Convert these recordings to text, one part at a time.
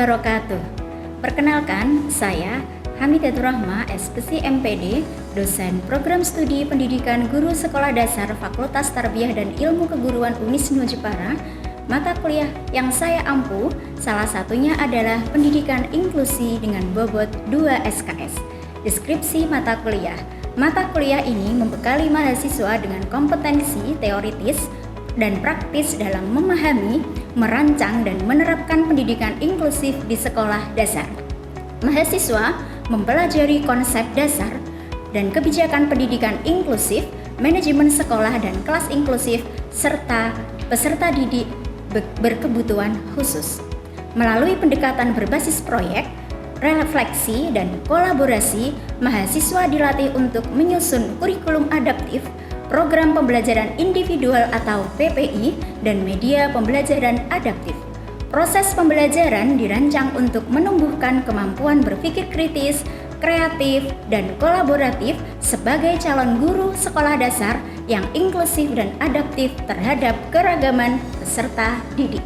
wabarakatuh. Perkenalkan, saya Hamidatur Rahma, SPC MPD, dosen Program Studi Pendidikan Guru Sekolah Dasar Fakultas Tarbiyah dan Ilmu Keguruan Unisnu Jepara. Mata kuliah yang saya ampu salah satunya adalah Pendidikan Inklusi dengan bobot 2 SKS. Deskripsi mata kuliah. Mata kuliah ini membekali mahasiswa dengan kompetensi teoritis dan praktis dalam memahami, merancang, dan menerapkan pendidikan inklusif di sekolah dasar. Mahasiswa mempelajari konsep dasar dan kebijakan pendidikan inklusif, manajemen sekolah dan kelas inklusif, serta peserta didik berkebutuhan khusus. Melalui pendekatan berbasis proyek, refleksi, dan kolaborasi, mahasiswa dilatih untuk menyusun kurikulum adaptif, program pembelajaran individual atau PPI, dan media pembelajaran adaptif. Proses pembelajaran dirancang untuk menumbuhkan kemampuan berpikir kritis, kreatif, dan kolaboratif sebagai calon guru sekolah dasar yang inklusif dan adaptif terhadap keragaman peserta didik.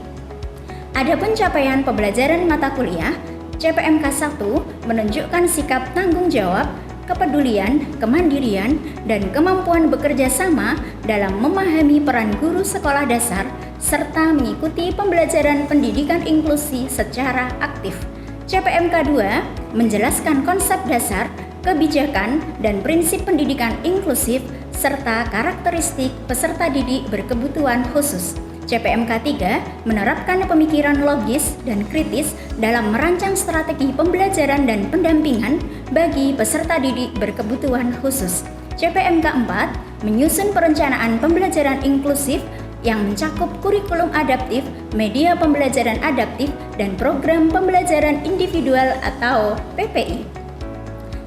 Adapun capaian pembelajaran mata kuliah, CPMK 1 menunjukkan sikap tanggung jawab, kepedulian, kemandirian, dan kemampuan bekerja sama dalam memahami peran guru sekolah dasar serta mengikuti pembelajaran pendidikan inklusi secara aktif. CPMK 2 menjelaskan konsep dasar, kebijakan, dan prinsip pendidikan inklusif serta karakteristik peserta didik berkebutuhan khusus. CPMK 3 menerapkan pemikiran logis dan kritis dalam merancang strategi pembelajaran dan pendampingan bagi peserta didik berkebutuhan khusus. CPMK 4 menyusun perencanaan pembelajaran inklusif yang mencakup kurikulum adaptif, media pembelajaran adaptif, dan program pembelajaran individual atau PPI.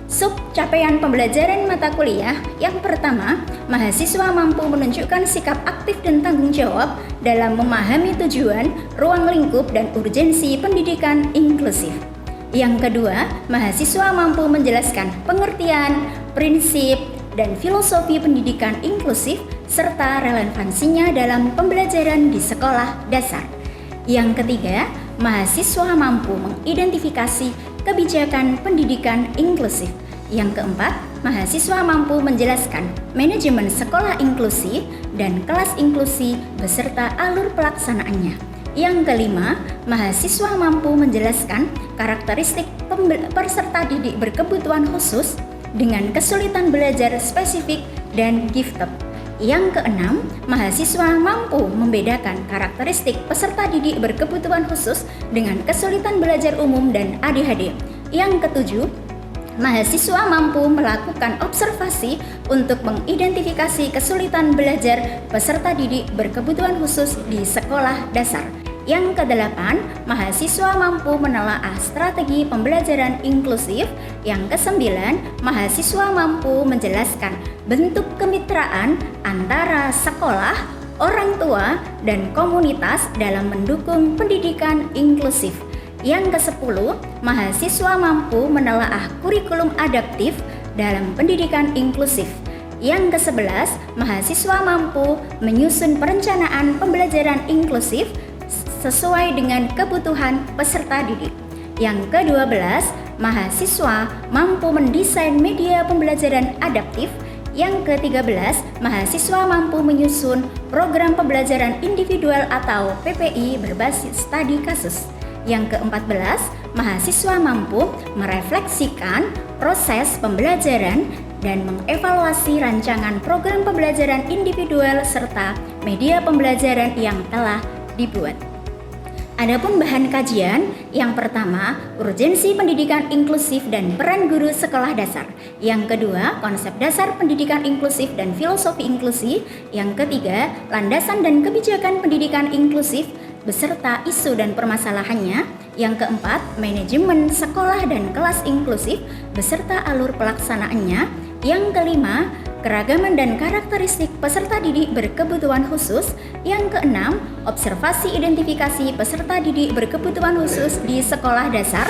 Sub capaian pembelajaran mata kuliah yang pertama, mahasiswa mampu menunjukkan sikap aktif dan tanggung jawab dalam memahami tujuan, ruang lingkup, dan urgensi pendidikan inklusif. Yang kedua, mahasiswa mampu menjelaskan pengertian, prinsip, dan filosofi pendidikan inklusif serta relevansinya dalam pembelajaran di sekolah dasar. Yang ketiga, mahasiswa mampu mengidentifikasi kebijakan pendidikan inklusif. Yang keempat, mahasiswa mampu menjelaskan manajemen sekolah inklusi dan kelas inklusi beserta alur pelaksanaannya. Yang kelima, mahasiswa mampu menjelaskan karakteristik peserta didik berkebutuhan khusus dengan kesulitan belajar spesifik dan gifted. Yang keenam, mahasiswa mampu membedakan karakteristik peserta didik berkebutuhan khusus dengan kesulitan belajar umum dan ADHD. Yang ketujuh, mahasiswa mampu melakukan observasi untuk mengidentifikasi kesulitan belajar peserta didik berkebutuhan khusus di sekolah dasar. Yang kedelapan, mahasiswa mampu menelaah strategi pembelajaran inklusif. Yang kesembilan, mahasiswa mampu menjelaskan bentuk kemitraan antara sekolah, orang tua, dan komunitas dalam mendukung pendidikan inklusif. Yang ke-10, mahasiswa mampu menelaah kurikulum adaptif dalam pendidikan inklusif. Yang ke-11, mahasiswa mampu menyusun perencanaan pembelajaran inklusif sesuai dengan kebutuhan peserta didik. Yang ke-12, mahasiswa mampu mendesain media pembelajaran adaptif. Yang ke-13, mahasiswa mampu menyusun program pembelajaran individual atau PPI berbasis studi kasus. Yang ke-14, mahasiswa mampu merefleksikan proses pembelajaran dan mengevaluasi rancangan program pembelajaran individual serta media pembelajaran yang telah dibuat. Adapun bahan kajian, yang pertama, urgensi pendidikan inklusif dan peran guru sekolah dasar. Yang kedua, konsep dasar pendidikan inklusif dan filosofi inklusi. Yang ketiga, landasan dan kebijakan pendidikan inklusif beserta isu dan permasalahannya. Yang keempat, manajemen sekolah dan kelas inklusif beserta alur pelaksanaannya. Yang kelima, keragaman dan karakteristik peserta didik berkebutuhan khusus. Yang keenam, observasi identifikasi peserta didik berkebutuhan khusus di sekolah dasar.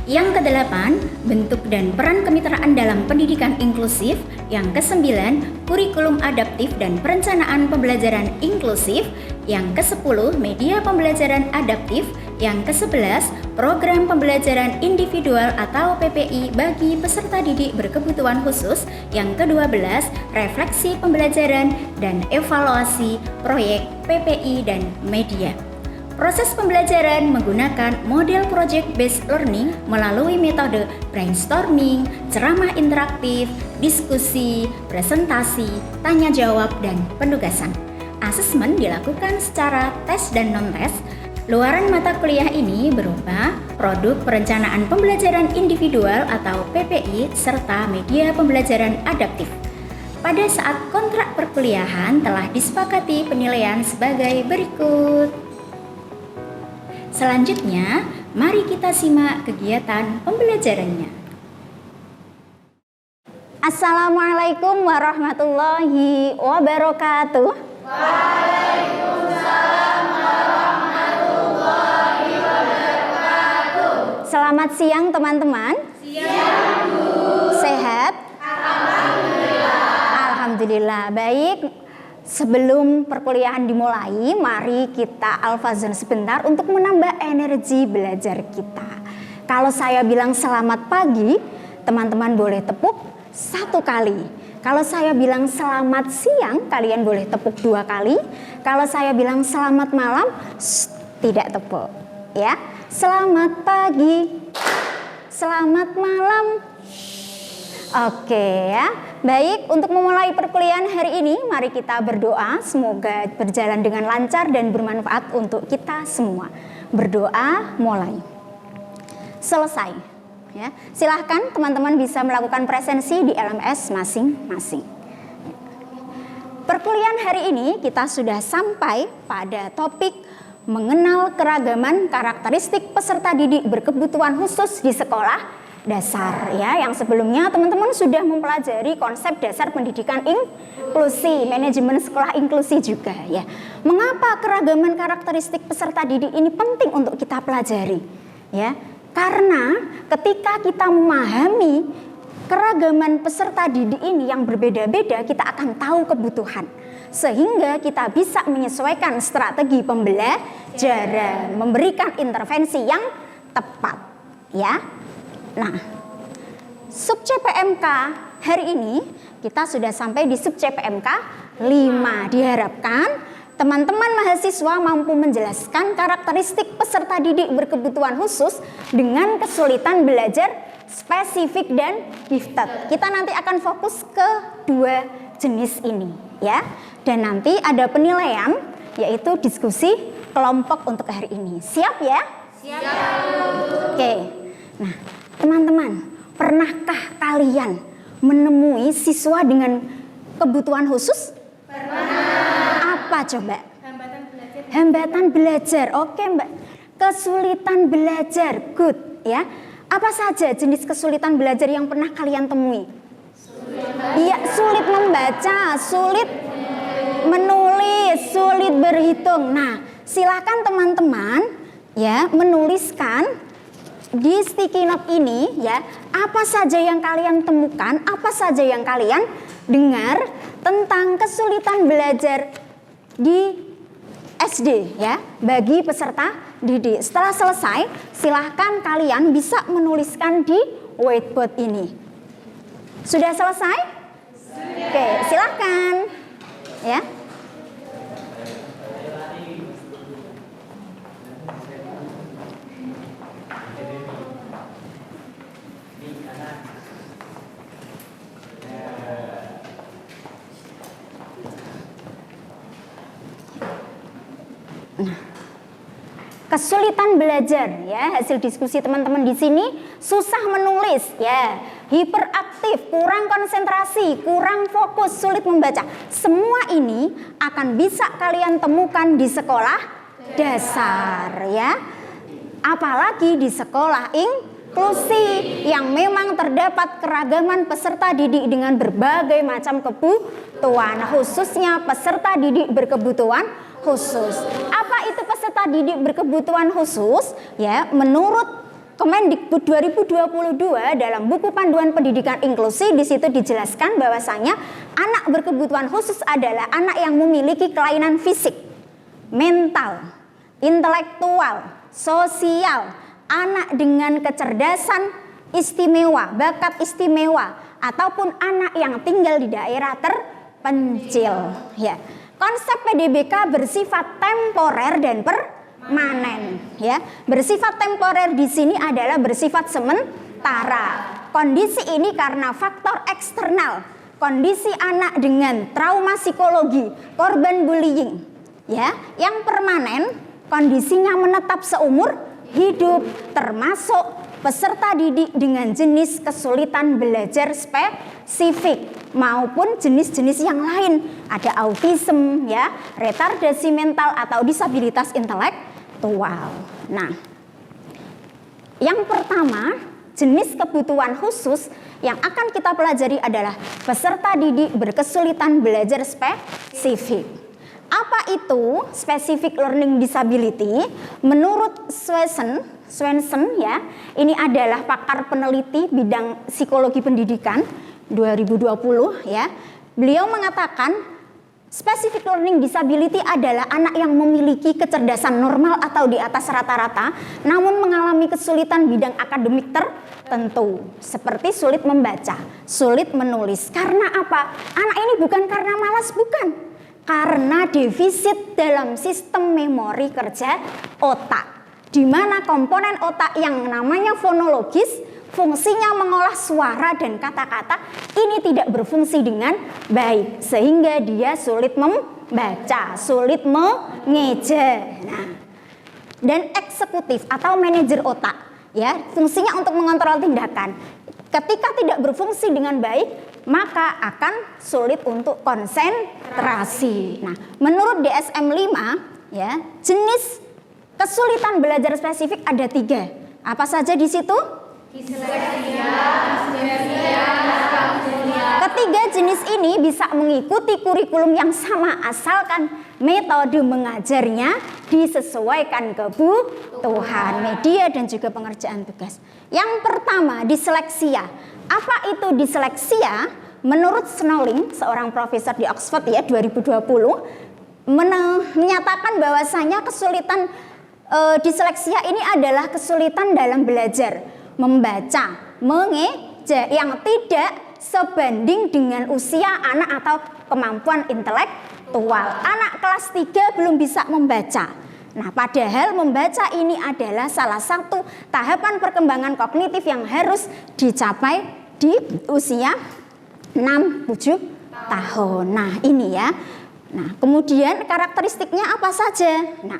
Yang kedelapan, bentuk dan peran kemitraan dalam pendidikan inklusif. Yang kesembilan, kurikulum adaptif dan perencanaan pembelajaran inklusif. Yang ke-10, media pembelajaran adaptif. Yang ke-11, program pembelajaran individual atau PPI bagi peserta didik berkebutuhan khusus. Yang ke-12, refleksi pembelajaran dan evaluasi proyek PPI dan media. Proses pembelajaran menggunakan model project-based learning melalui metode brainstorming, ceramah interaktif, diskusi, presentasi, tanya jawab, dan penugasan. Asesmen dilakukan secara tes dan non-tes. Luaran mata kuliah ini berupa produk perencanaan pembelajaran individual atau PPI serta media pembelajaran adaptif. Pada saat kontrak perkuliahan telah disepakati penilaian sebagai berikut. Selanjutnya, mari kita simak kegiatan pembelajarannya. Assalamualaikum warahmatullahi wabarakatuh. Waalaikumsalam warahmatullahi wabarakatuh. Selamat siang teman-teman. Siang, Bu. Sehat? Alhamdulillah. Alhamdulillah. Baik. Sebelum perkuliahan dimulai, mari kita al-fazan sebentar untuk menambah energi belajar kita. Kalau saya bilang selamat pagi, teman-teman boleh tepuk 1 kali. Kalau saya bilang selamat siang, kalian boleh tepuk 2 kali. Kalau saya bilang selamat malam, tidak tepuk. Ya, selamat pagi, selamat malam. Oke ya, baik, untuk memulai perkuliahan hari ini, mari kita berdoa. Semoga berjalan dengan lancar dan bermanfaat untuk kita semua. Berdoa, mulai. Selesai. Ya, silahkan teman-teman bisa melakukan presensi di LMS masing-masing. Perkuliahan hari ini kita sudah sampai pada topik mengenal keragaman karakteristik peserta didik berkebutuhan khusus di sekolah dasar. Ya, yang sebelumnya teman-teman sudah mempelajari konsep dasar pendidikan inklusi, manajemen sekolah inklusi juga. Ya, mengapa keragaman karakteristik peserta didik ini penting untuk kita pelajari? Ya. Karena ketika kita memahami keragaman peserta didik ini yang berbeda-beda, kita akan tahu kebutuhan. Sehingga kita bisa menyesuaikan strategi pembelajaran, memberikan intervensi yang tepat. Ya. Nah, sub CPMK hari ini kita sudah sampai di sub CPMK 5. Diharapkan teman-teman mahasiswa mampu menjelaskan karakteristik peserta didik berkebutuhan khusus dengan kesulitan belajar spesifik dan gifted. Kita nanti akan fokus ke 2 jenis ini ya. Dan nanti ada penilaian yaitu diskusi kelompok untuk hari ini. Siap ya? Siap. Oke. Nah, teman-teman, pernahkah kalian menemui siswa dengan kebutuhan khusus? Pernah. Apa coba? Hambatan belajar. Hambatan belajar. Oke, Mbak. Kesulitan belajar. Good, ya. Apa saja jenis kesulitan belajar yang pernah kalian temui? Iya, sulit membaca, sulit menulis, sulit berhitung. Nah, silakan teman-teman ya menuliskan di sticky note ini ya, apa saja yang kalian temukan, apa saja yang kalian dengar tentang kesulitan belajar di SD ya bagi peserta didik. Setelah selesai, silahkan kalian bisa menuliskan di whiteboard ini. Sudah selesai? Sudah. Oke, silahkan ya. Nah, kesulitan belajar ya, hasil diskusi teman-teman di sini susah menulis ya, hiperaktif, kurang konsentrasi, kurang fokus, sulit membaca. Semua ini akan bisa kalian temukan di sekolah dasar ya. Apalagi di sekolah inklusi yang memang terdapat keragaman peserta didik dengan berbagai macam kebutuhan, khususnya peserta didik berkebutuhan khusus. Apa itu peserta didik berkebutuhan khusus? Ya, menurut Kemendikbud 2022 dalam buku panduan pendidikan inklusi, di situ dijelaskan bahwasanya anak berkebutuhan khusus adalah anak yang memiliki kelainan fisik, mental, intelektual, sosial, anak dengan kecerdasan istimewa, bakat istimewa, ataupun anak yang tinggal di daerah terpencil. Ya, konsep PDBK bersifat temporer dan permanen. Ya, bersifat temporer di sini adalah bersifat sementara. Kondisi ini karena faktor eksternal, kondisi anak dengan trauma psikologi, korban bullying. Ya, yang permanen kondisinya menetap seumur hidup, termasuk peserta didik dengan jenis kesulitan belajar spesifik maupun jenis-jenis yang lain. Ada autism, ya, retardasi mental atau disabilitas intelektual. Nah, yang pertama, jenis kebutuhan khusus yang akan kita pelajari adalah peserta didik berkesulitan belajar spesifik. Apa itu specific learning disability? Menurut Swenson, ya, ini adalah pakar peneliti bidang psikologi pendidikan 2020, ya. Beliau mengatakan specific learning disability adalah anak yang memiliki kecerdasan normal atau di atas rata-rata, namun mengalami kesulitan bidang akademik tertentu, seperti sulit membaca, sulit menulis. Karena apa? Anak ini bukan karena malas, bukan. Karena defisit dalam sistem memori kerja otak, di mana komponen otak yang namanya fonologis, fungsinya mengolah suara dan kata-kata, ini tidak berfungsi dengan baik, sehingga dia sulit membaca, sulit mengeja. Nah, dan eksekutif atau manajer otak, ya, fungsinya untuk mengontrol tindakan. Ketika tidak berfungsi dengan baik, maka akan sulit untuk konsentrasi. Nah, menurut DSM-5, ya, jenis kesulitan belajar spesifik ada 3. Apa saja di situ? Ketiga jenis ini bisa mengikuti kurikulum yang sama asalkan metode mengajarnya disesuaikan kebutuhan media dan juga pengerjaan tugas. Yang pertama, disleksia. Apa itu disleksia? Menurut Snelling, seorang profesor di Oxford, ya, 2020, menyatakan bahwasanya kesulitan disleksia ini adalah kesulitan dalam belajar, membaca, mengeja yang tidak sebanding dengan usia anak atau kemampuan intelektual. Anak kelas 3 belum bisa membaca. Nah, padahal membaca ini adalah salah satu tahapan perkembangan kognitif yang harus dicapai di usia 6-7 tahun. Nah, ini ya. Nah, kemudian karakteristiknya apa saja? Nah,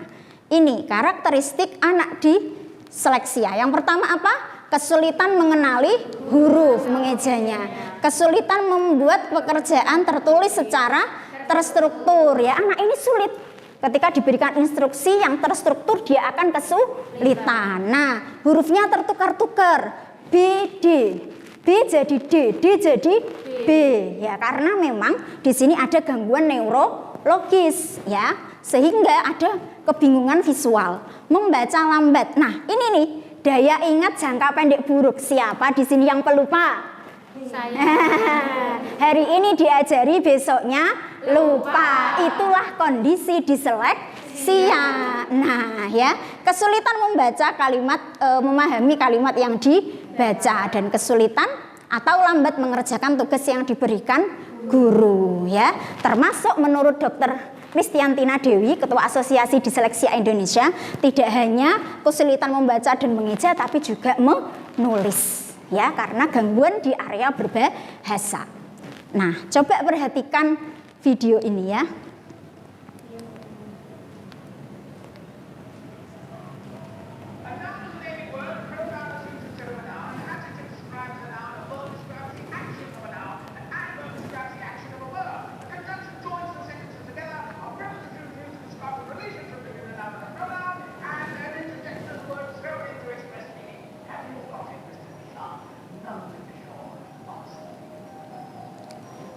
ini karakteristik anak disleksia. Yang pertama apa? Kesulitan mengenali huruf, mengejanya. Kesulitan membuat pekerjaan tertulis secara terstruktur, ya. Anak ini sulit. Ketika diberikan instruksi yang terstruktur, dia akan kesulitan. Nah, hurufnya tertukar-tukar. B, D. B jadi D, D jadi B, ya, karena memang di sini ada gangguan neurologis, ya, sehingga ada kebingungan visual, membaca lambat. Nah, ini nih daya ingat jangka pendek buruk. Siapa di sini yang pelupa? Saya. Hari ini diajari, besoknya lupa. Itulah kondisi disleksia. Nah, ya, kesulitan membaca kalimat, memahami kalimat yang dibaca, dan kesulitan atau lambat mengerjakan tugas yang diberikan guru, ya. Termasuk menurut Dr. Kristiantina Dewi, Ketua Asosiasi Disleksia Indonesia, tidak hanya kesulitan membaca dan mengeja, tapi juga menulis, ya, karena gangguan di area berbahasa. Nah, coba perhatikan video ini, ya.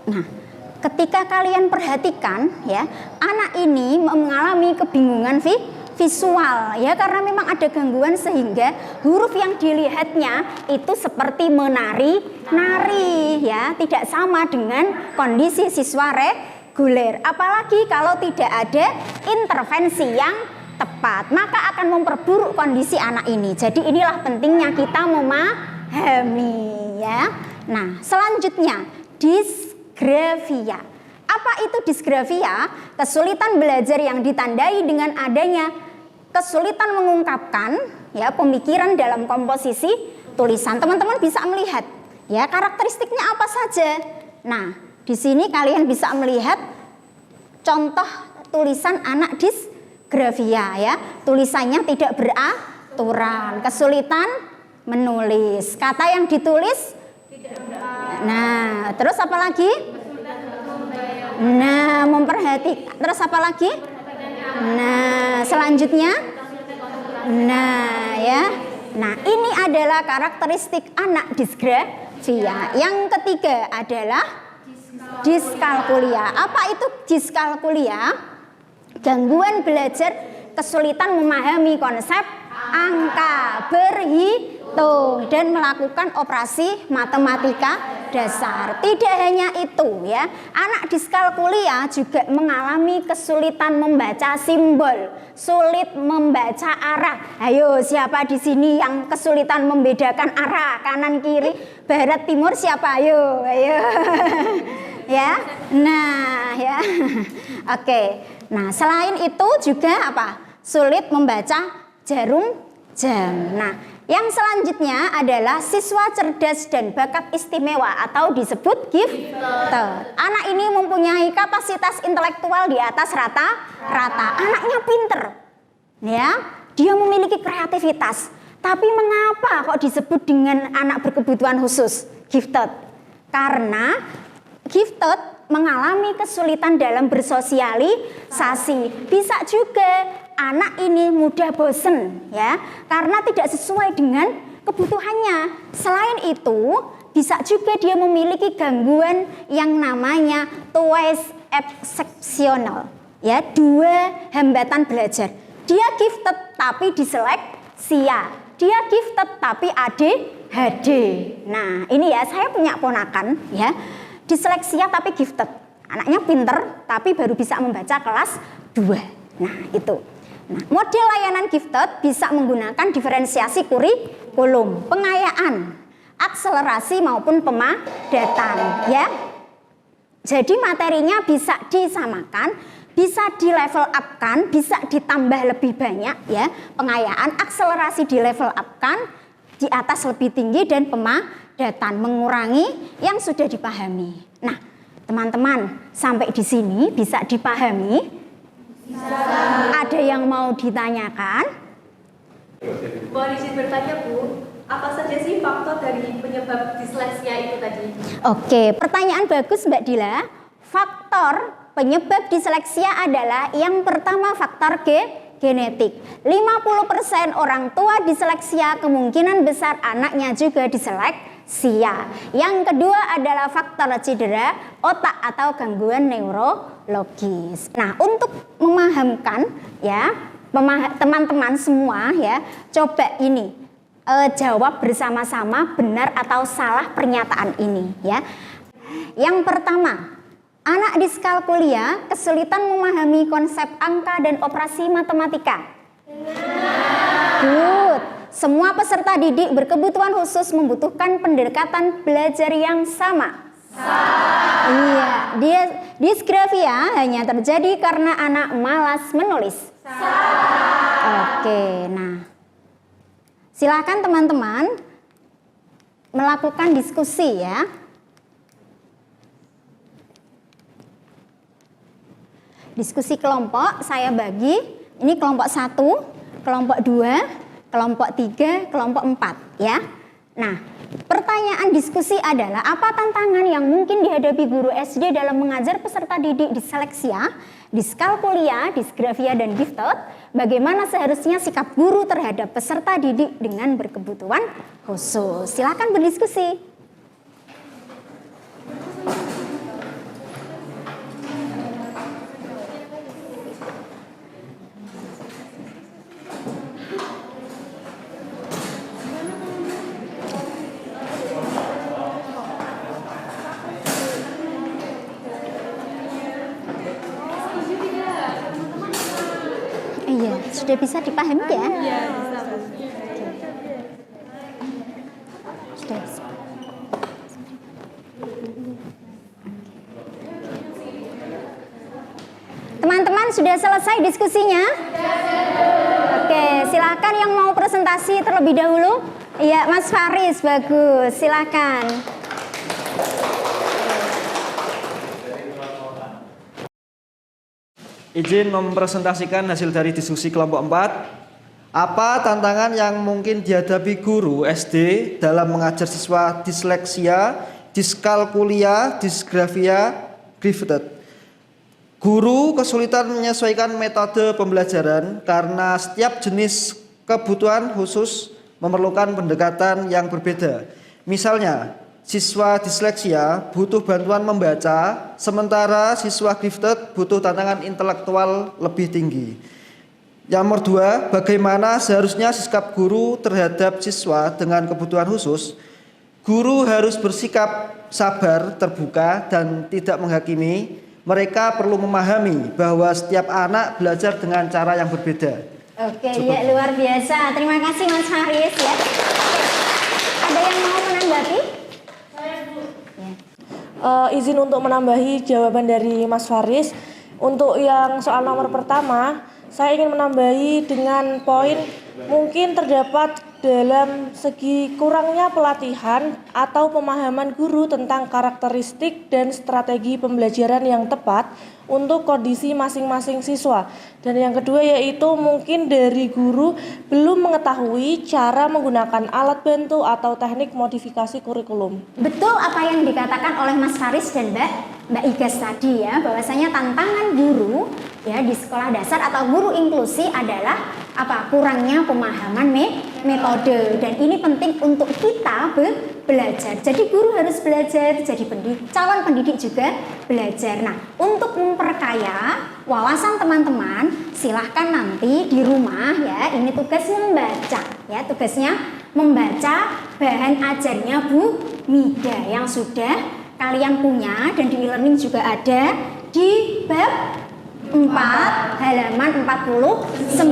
Nah, ketika kalian perhatikan, ya, anak ini mengalami kebingungan visual, ya, karena memang ada gangguan sehingga huruf yang dilihatnya itu seperti menari-nari, ya, tidak sama dengan kondisi siswa reguler. Apalagi kalau tidak ada intervensi yang tepat, maka akan memperburuk kondisi anak ini. Jadi inilah pentingnya kita memahami ya. Nah, selanjutnya disgrafia. Apa itu disgrafia? Kesulitan belajar yang ditandai dengan adanya kesulitan mengungkapkan ya pemikiran dalam komposisi tulisan. Teman-teman bisa melihat ya karakteristiknya apa saja. Nah, di sini kalian bisa melihat contoh tulisan anak disgrafia ya. Tulisannya tidak beraturan, kesulitan menulis, kata yang ditulis tidak beraturan. Nah, terus apa lagi? Nah, memperhatikan. Terus apa lagi? Nah, selanjutnya. Nah, ya. Nah, ini adalah karakteristik anak disgrafia. Yang ketiga adalah diskalkulia. Apa itu diskalkulia? Gangguan belajar, kesulitan memahami konsep angka, berhitung, dan melakukan operasi matematika dasar. Tidak hanya itu ya, anak diskalkulia juga mengalami kesulitan membaca simbol, sulit membaca arah. Ayo, siapa di sini yang kesulitan membedakan arah kanan kiri, barat timur? Siapa? Ayo. Ya. Nah, ya. Oke. Nah, selain itu juga apa? Sulit membaca jarum jam. Nah, yang selanjutnya adalah siswa cerdas dan bakat istimewa atau disebut gifted. Anak ini mempunyai kapasitas intelektual di atas rata-rata. Anaknya pinter, ya, dia memiliki kreativitas. Tapi mengapa kok disebut dengan anak berkebutuhan khusus, gifted? Karena gifted mengalami kesulitan dalam bersosialisasi. Bisa juga anak ini mudah bosen ya, karena tidak sesuai dengan kebutuhannya. Selain itu, bisa juga dia memiliki gangguan yang namanya twice exceptional ya, dua hambatan belajar. Dia gifted tapi diseleksia. Dia gifted tapi ADHD. Nah, ini ya, saya punya ponakan ya, diseleksia tapi gifted. Anaknya pinter tapi baru bisa membaca kelas 2. Nah, itu. Nah, model layanan gifted bisa menggunakan diferensiasi kurikulum, pengayaan, akselerasi maupun pemadatan ya. Jadi materinya bisa disamakan, bisa di level up kan, bisa ditambah lebih banyak ya. Pengayaan, akselerasi di level up kan, di atas lebih tinggi, dan pemadatan mengurangi yang sudah dipahami. Nah, teman-teman, sampai di sini bisa dipahami? Ada yang mau ditanyakan? Mohon izin bertanya, Bu, apa saja sih faktor dari penyebab disleksia itu tadi? Oke, pertanyaan bagus Mbak Dila. Faktor penyebab disleksia adalah yang pertama faktor genetik. 50% orang tua disleksia, kemungkinan besar anaknya juga disleksia. Yang kedua adalah faktor cedera otak atau gangguan neurologis. Nah, untuk memahamkan ya, teman-teman semua ya, coba ini jawab bersama-sama benar atau salah pernyataan ini ya. Yang pertama, anak diskalkulia kesulitan memahami konsep angka dan operasi matematika. Good. Semua peserta didik berkebutuhan khusus membutuhkan pendekatan belajar yang sama. Iya, disgrafia hanya terjadi karena anak malas menulis. Oke, nah, silakan teman-teman melakukan diskusi ya. Diskusi kelompok saya bagi, ini kelompok 1, kelompok 2, kelompok 3, kelompok 4 ya. Nah, pertanyaan diskusi adalah apa tantangan yang mungkin dihadapi guru SD dalam mengajar peserta didik disleksia, diskalkulia, disgrafia, dan gifted? Bagaimana seharusnya sikap guru terhadap peserta didik dengan berkebutuhan khusus? Silakan berdiskusi. Sudah bisa dipahami ya? Iya, bisa. Sudah. Teman-teman sudah selesai diskusinya? Oke, silakan yang mau presentasi terlebih dahulu. Iya, Mas Faris, bagus. Silakan. Izin mempresentasikan hasil dari diskusi kelompok 4. Apa tantangan yang mungkin dihadapi guru SD dalam mengajar siswa disleksia, diskalkulia, disgrafia, gifted? Guru kesulitan menyesuaikan metode pembelajaran karena setiap jenis kebutuhan khusus memerlukan pendekatan yang berbeda. Misalnya, siswa disleksia butuh bantuan membaca, sementara siswa gifted butuh tantangan intelektual lebih tinggi. Yang nomor 2, bagaimana seharusnya sikap guru terhadap siswa dengan kebutuhan khusus? Guru harus bersikap sabar, terbuka, dan tidak menghakimi. Mereka perlu memahami bahwa setiap anak belajar dengan cara yang berbeda. Oke, ya luar biasa. Terima kasih Mas Haris ya. Ada yang mau menanggapi? Izin untuk menambahi jawaban dari Mas Faris. Untuk yang soal nomor pertama, saya ingin menambahi dengan poin mungkin terdapat dalam segi kurangnya pelatihan atau pemahaman guru tentang karakteristik dan strategi pembelajaran yang tepat untuk kondisi masing-masing siswa. Dan yang kedua yaitu mungkin dari guru belum mengetahui cara menggunakan alat bantu atau teknik modifikasi kurikulum. Betul apa yang dikatakan oleh Mas Faris dan Mbak Igas tadi ya, bahwasanya tantangan guru ya di sekolah dasar atau guru inklusi adalah apa? Kurangnya pemahaman metode, dan ini penting untuk kita belajar. Jadi guru harus belajar, jadi calon pendidik juga belajar. Nah, untuk memperkaya wawasan teman-teman, silahkan nanti di rumah ya, ini tugas membaca ya, tugasnya membaca bahan ajarnya Bu Mida yang sudah kalian punya dan di e-learning juga ada di bab 4 halaman 49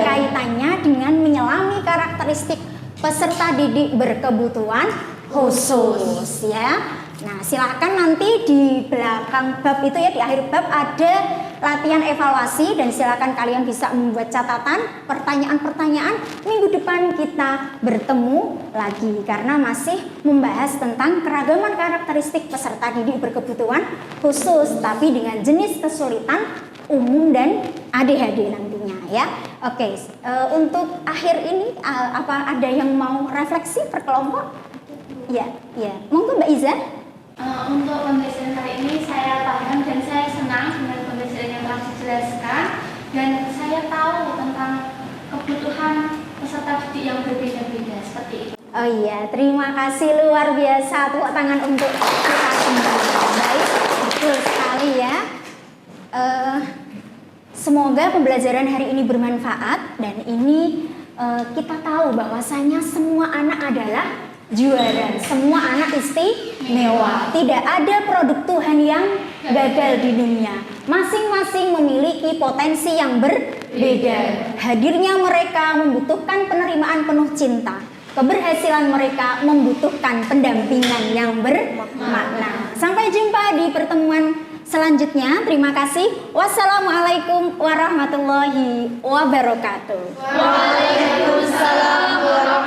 kaitannya dengan menyelami karakteristik peserta didik berkebutuhan khusus ya. Nah, silakan nanti di belakang bab itu ya, di akhir bab ada latihan evaluasi dan silakan kalian bisa membuat catatan pertanyaan-pertanyaan. Minggu depan kita bertemu lagi karena masih membahas tentang keragaman karakteristik peserta didik berkebutuhan khusus tapi dengan jenis kesulitan umum dan ADHD nantinya ya. Oke, untuk akhir ini apa ada yang mau refleksi per kelompok? Ya, monggo Mbak Iza. Untuk pembelajaran kali ini saya paham dan saya senang dengan pembelajaran yang telah dijelaskan, dan saya tahu tentang kebutuhan peserta didik yang berbeda-beda seperti itu. Oh iya, terima kasih luar biasa. Tepuk tangan untuk kita semua. Baik, betul sekali ya. Semoga pembelajaran hari ini bermanfaat dan ini kita tahu bahwasanya semua anak adalah juara, semua anak istimewa. Tidak ada produk Tuhan yang gagal di dunia. Masing-masing memiliki potensi yang berbeda. Hadirnya mereka membutuhkan penerimaan penuh cinta. Keberhasilan mereka membutuhkan pendampingan yang bermakna. Sampai jumpa di pertemuan selanjutnya. Terima kasih. Wassalamualaikum warahmatullahi wabarakatuh. Waalaikumsalam warahmatullahi wabarakatuh.